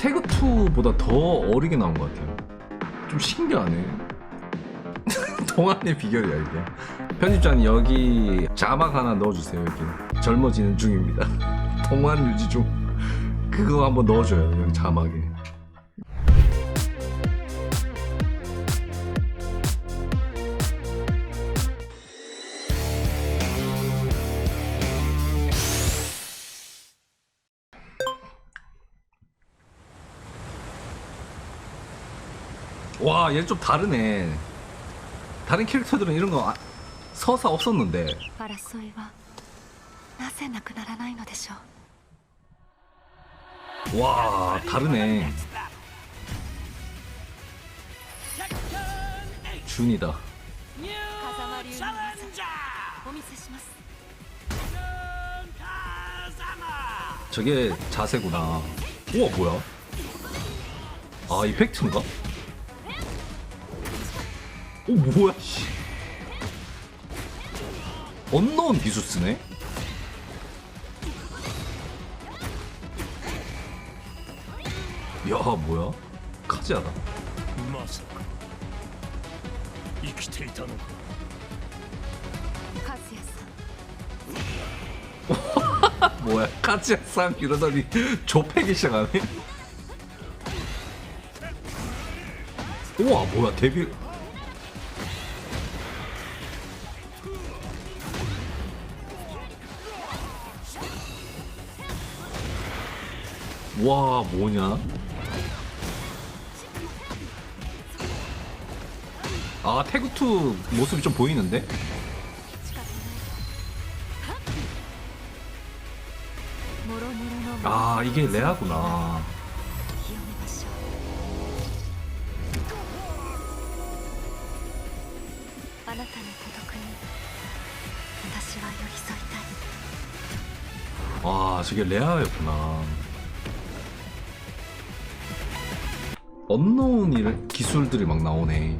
태그2보다 더 어리게 나온 것 같아요. 좀 신기하네. 동안의 비결이야 이게. 편집자님 여기 자막 하나 넣어주세요. 여기 젊어지는 중입니다. 동안 유지 중. 그거 한번 넣어줘요 여기 자막에. 와, 얘 좀 다르네. 다른 캐릭터들은 이런 거 서사 없었는데. 争いはなぜなくならないのでしょう。 와, 다르네. 준이다. 風間流の技お見せします。 저게 자세구나. 우와, 뭐야? 아, 이펙트인가? 오, 뭐야, 씨. 언노운 기술 쓰네? 야, 뭐야? 카지야다. まさか生きていたのか。和也さん、 뭐야, 카지야상 이러더니 조패기 시작하네? 우와, 뭐야, 데뷔. 와, 뭐냐? 아, 태그2 모습이 좀 보이는데? 아, 이게 레아구나. 와, 저게 레아였구나. 언노운 기술들이 막 나오네.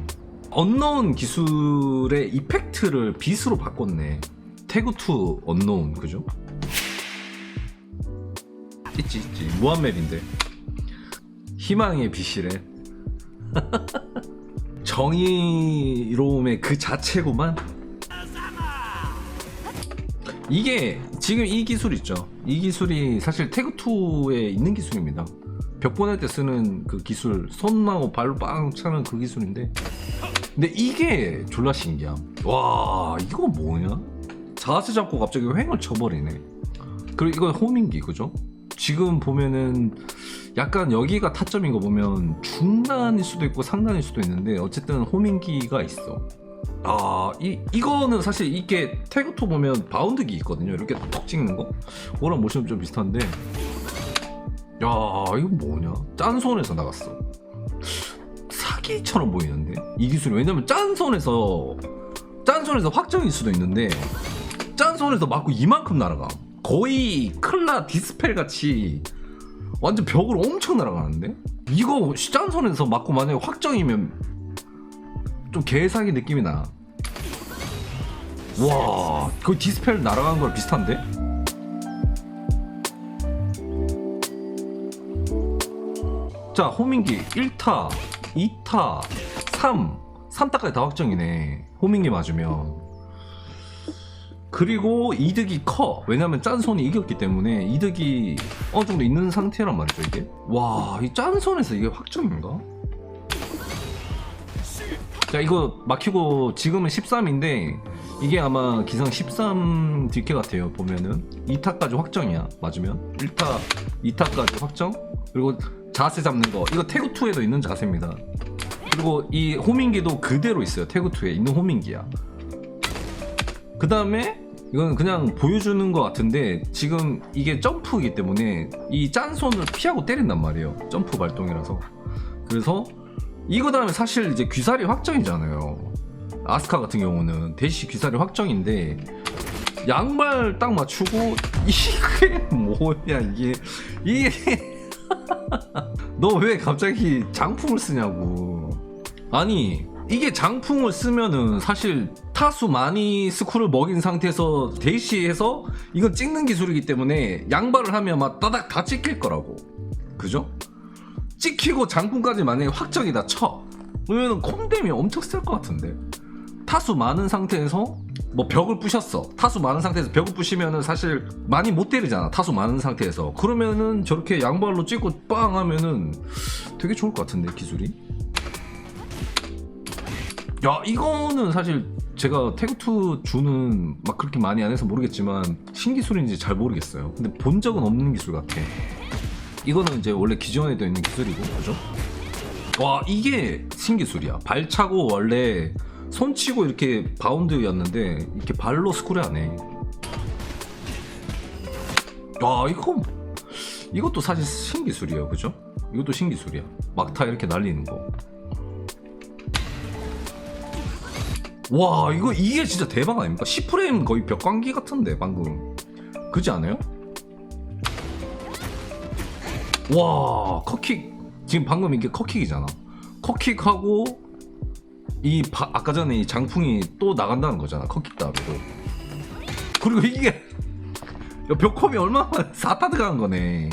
언노운 기술의 이펙트를 빛으로 바꿨네. 태그2 언노운, 그죠? 있지. 무한맵인데. 희망의 빛이래. 정의로움의 그 자체구만. 이게 지금 이 기술 있죠. 이 기술이 사실 태그2에 있는 기술입니다. 벽 보낼 때 쓰는 그 기술, 손하고 발로 빵 차는 그 기술인데, 근데 이게 졸라 신기함. 와, 이거 뭐냐? 자세 잡고 갑자기 횡을 쳐버리네. 그리고 이건 호밍기, 그죠? 지금 보면은 약간 여기가 타점인 거 보면 중단일 수도 있고 상단일 수도 있는데, 어쨌든 호밍기가 있어. 아, 이거는 사실 이게 태그2 보면 바운드기 있거든요. 이렇게 톡 찍는 거. 그거랑 모션이 좀 비슷한데, 야, 이거 뭐냐? 짠손에서 나갔어. 사기처럼 보이는데? 이 기술이. 왜냐면 짠손에서 확정일 수도 있는데, 짠손에서 맞고 이만큼 날아가. 거의 클라 디스펠 같이 완전 벽으로 엄청 날아가는데? 이거 짠손에서 맞고 만약에 확정이면 좀 개사기 느낌이 나. 와, 거의 디스펠 날아가는 거랑 비슷한데? 자, 호밍기 1타, 2타, 3타까지 다 확정이네. 호밍기 맞으면. 그리고 이득이 커. 왜냐면 짠손이 이겼기 때문에 이득이 어느 정도 있는 상태란 말이죠, 이게. 와, 이 짠손에서 이게 확정인가? 자, 이거 막히고 지금은 13인데 이게 아마 기상 13 딜캐 같아요. 보면은 2타까지 확정이야. 맞으면 1타, 2타까지 확정. 그리고 자세 잡는 거, 이거 태그2에도 있는 자세입니다. 그리고 이 호밍기도 그대로 있어요. 태그2에 있는 호밍기야. 그 다음에 이건 그냥 보여주는 것 같은데, 지금 이게 점프이기 때문에 이 짠손을 피하고 때린단 말이에요. 점프 발동이라서. 그래서 이거 다음에 사실 이제 귀살이 확정이잖아요. 아스카 같은 경우는 대시 귀살이 확정인데, 양발 딱 맞추고 이게 뭐냐 이게 너 왜 갑자기 장풍을 쓰냐고. 아니, 이게 장풍을 쓰면은 사실 타수 많이 스쿨을 먹인 상태에서 대시해서 이건 찍는 기술이기 때문에 양발을 하면 막 따닥 다 찍힐 거라고. 그죠? 찍히고 장풍까지 만약에 확정이다 쳐. 그러면 콤뎀이 엄청 셀 것 같은데. 타수 많은 상태에서 뭐 벽을 부셨어. 타수 많은 상태에서 벽을 부시면은 사실 많이 못 때리잖아. 타수 많은 상태에서. 그러면은 저렇게 양발로 찍고 빵 하면은 되게 좋을 것 같은데 기술이. 야 이거는 사실 제가 태그2 주는 막 그렇게 많이 안 해서 모르겠지만 신기술인지 잘 모르겠어요. 근데 본 적은 없는 기술 같아. 이거는 이제 원래 기존에 되어 있는 기술이고 그죠? 와 이게 신기술이야. 발차고 원래 손치고 이렇게 바운드였는데 이렇게 발로 스크롤하네. 와 이것도 사실 신기술이에요 그죠? 이것도 신기술이야. 막타 이렇게 날리는 거. 와 이게 진짜 대박 아닙니까? 10프레임 거의 벽광기 같은데 방금. 그지 않아요? 와 컷킥 지금 방금 이게 컷킥이잖아. 컷킥하고 아까 전에 이 장풍이 또 나간다는 거잖아. 컷킥 다음에도. 그리고 이게 벽컴이 얼마나 4타 들어가는 거네.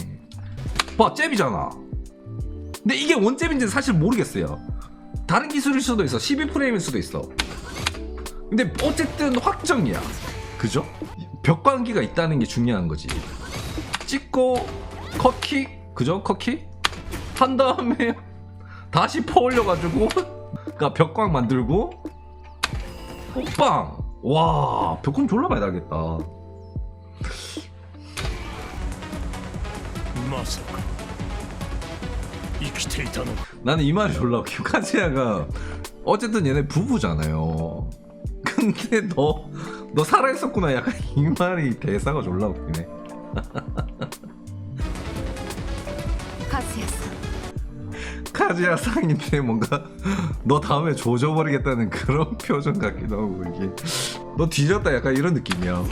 봐 잽이잖아. 근데 이게 원잽인지는 사실 모르겠어요. 다른 기술일 수도 있어. 12프레임일 수도 있어. 근데 어쨌든 확정이야. 그죠? 벽광기가 있다는 게 중요한 거지. 찍고 컷킥 그죠? 컷킥 한 다음에 다시 퍼 올려가지고 그러니까 벽광 만들고 빵! 와 벽광 졸라 많이 달겠다. 마사카 이키테이타노 나는 이 말이 졸라 웃겨. 카즈야가 어쨌든 얘네 부부잖아요. 근데 너 살아있었구나. 약간 이 말이 대사가 졸라 웃기네. 카즈야상. 카즈야 상인데 뭔가 너 다음에 조져버리겠다는 그런 표정 같기도 하고 이게 너 뒤졌다 약간 이런 느낌이야.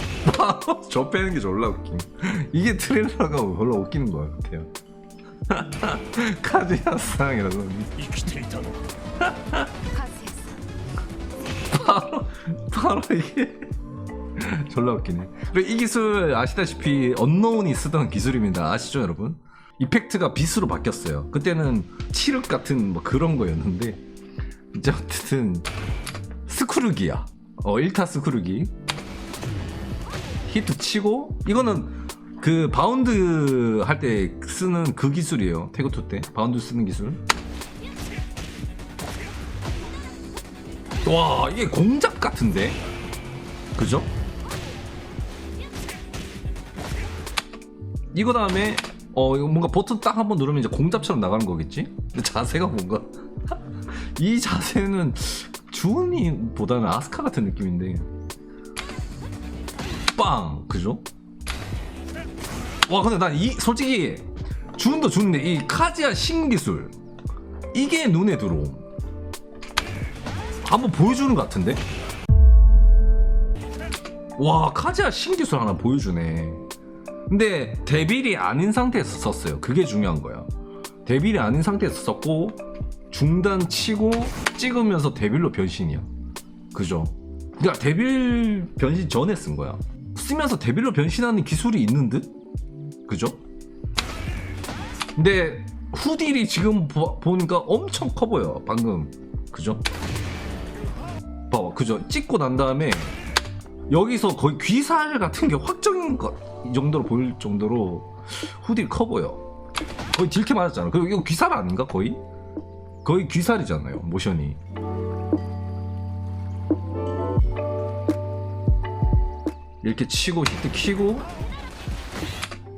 저 빼는 게 졸라 웃김. 이게 트레일러가 졸라 웃기는 것 같아요. 카즈야 상이라고. 이키테이타노 카즈야상. 바로 이게 졸라 웃기네. 그리고 이 기술 아시다시피 언노운이 쓰던 기술입니다. 아시죠 여러분? 이펙트가 빛으로 바뀌었어요. 그때는 칠흑 같은 뭐 그런 거였는데 이제 어쨌든 스크루기야. 1타 스크루기 히트 치고 이거는 그 바운드 할 때 쓰는 그 기술이에요. 태그2 때 바운드 쓰는 기술. 와 이게 공작 같은데 그죠? 이거 다음에 이거 뭔가 버튼 딱 한번 누르면 이제 공잡처럼 나가는 거겠지? 근데 자세가 뭔가 이 자세는 주은이보다는 아스카 같은 느낌인데 빵 그죠? 와 근데 난 솔직히 주은도 주는데 이 카즈야 신기술 이게 눈에 들어옴. 한번 보여주는 것 같은데? 와 카즈야 신기술 하나 보여주네. 근데 데빌이 아닌 상태에서 썼어요. 그게 중요한 거야. 데빌이 아닌 상태에서 썼고 중단 치고 찍으면서 데빌로 변신이야. 그죠? 그러니까 데빌 변신 전에 쓴 거야. 쓰면서 데빌로 변신하는 기술이 있는 듯? 그죠? 근데 후딜이 지금 보니까 엄청 커 보여 방금. 그죠? 봐봐 그죠? 찍고 난 다음에 여기서 거의 귀살 같은 게 확정인 것 이 정도로 보일 정도로 후딜 커 보여. 거의 딜캐 맞았잖아. 그리고 이거 귀살 아닌가 거의? 거의 귀살이잖아요 모션이. 이렇게 치고 히트 키고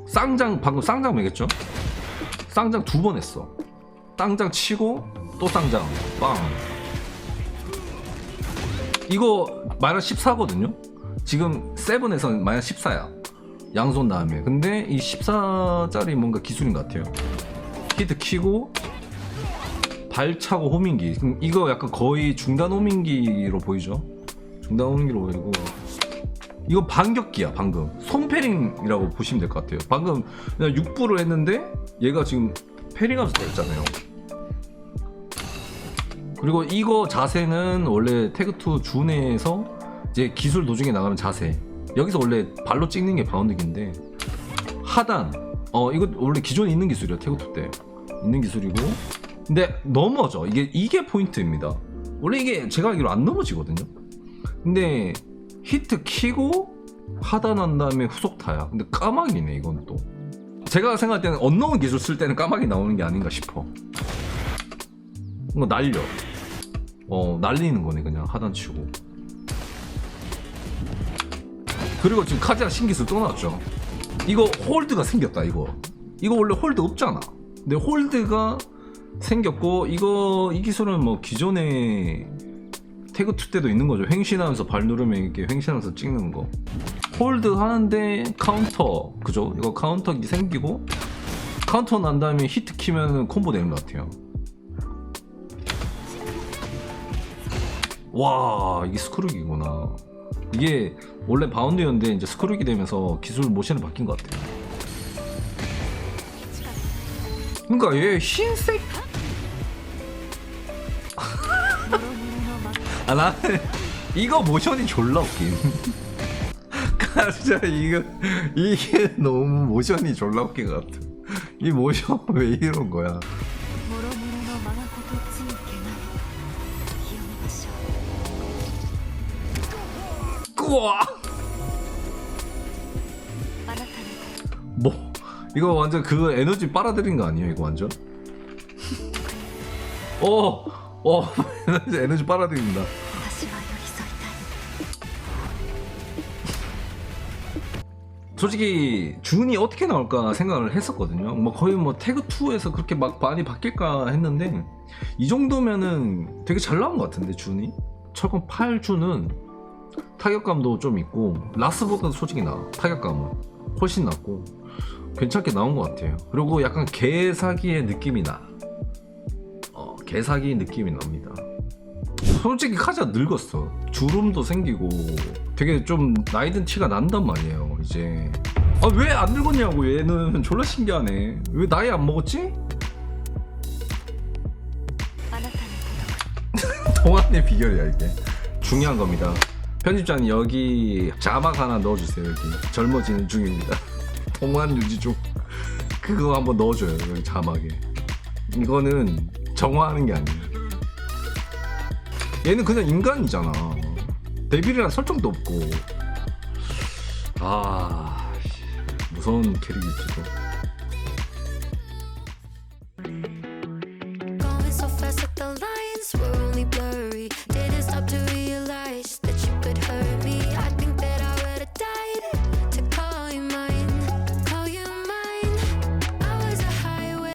쌍장 방금 쌍장 매겠죠? 쌍장 2번 했어. 쌍장 치고 또 쌍장 빵. 이거 마이너스 14거든요? 지금 세븐에서는 마이너스 14야. 양손 다음에. 근데 이 14짜리 뭔가 기술인 것 같아요. 히트 키고 발차고 호밍기. 이거 약간 거의 중단 호밍기로 보이죠? 중단 호밍기로 보이고 이거 반격기야 방금. 손패링이라고 보시면 될 것 같아요. 방금 그냥 6부를 했는데 얘가 지금 패링하면서 때렸잖아요. 그리고 이거 자세는 원래 태그2 준에서 이제 기술 도중에 나가는 자세. 여기서 원래 발로 찍는 게 바운드기인데 하단 이거 원래 기존에 있는 기술이야 태그2 때. 있는 기술이고. 근데 넘어져. 이게 포인트입니다. 원래 이게 제가 알기로 안 넘어지거든요. 근데 히트 키고 하다 난 다음에 후속 타야. 근데 까마귀네 이건 또. 제가 생각할 때는 언노운 기술 쓸 때는 까마귀 나오는 게 아닌가 싶어. 뭔가 날려. 날리는 거네 그냥 하단치고. 그리고 지금 카즈야 신기술 또 나왔죠. 이거 홀드가 생겼다. 이거 원래 홀드 없잖아. 근데 홀드가 생겼고, 이 기술은 뭐 기존에 태그2 때도 있는 거죠. 횡신하면서 발 누르면 이렇게 횡신하면서 찍는 거. 홀드 하는데 카운터, 그죠? 이거 카운터기 생기고, 카운터 난 다음에 히트 키면은 콤보 되는 것 같아요. 와, 이게 스크루기구나. 이게 원래 바운드였는데 이제 스크루기 되면서 기술 모션이 바뀐 것 같아요. 그러니까 얘 흰색. 아, 나는 이거 모션이 졸라 웃긴. 진짜 이게 너무 모션이 졸라 웃긴 것 같아. 이 모션 왜 이런 거야? 우와. 뭐 이거 완전 그 에너지 빨아들인 거 아니에요? 이거 완전? 에너지 빨아들인다. 솔직히 준이 어떻게 나올까 생각을 했었거든요. 뭐 거의 뭐 태그2에서 그렇게 막 많이 바뀔까 했는데, 이 정도면은 되게 잘 나온 것 같은데 준이? 철권 8주는 타격감도 좀 있고, 라스보다도 솔직히 나아. 타격감은 훨씬 낫고 괜찮게 나온 것 같아요. 그리고 약간 개사기의 느낌이 나. 개사기 느낌이 납니다. 솔직히 카즈가 늙었어. 주름도 생기고 되게 좀 나이든 티가 난단 말이에요 이제. 왜 안 늙었냐고. 얘는 졸라 신기하네. 왜 나이 안 먹었지? 동안의 비결이야 이게. 중요한 겁니다. 편집자님 여기 자막 하나 넣어주세요. 여기 젊어지는 중입니다. 동안 유지 중. 그거 한번 넣어줘요 여기 자막에. 이거는 정화하는 게 아니에요. 얘는 그냥 인간이잖아. 데빌이랑 설정도 없고. 무서운 캐릭이지 또.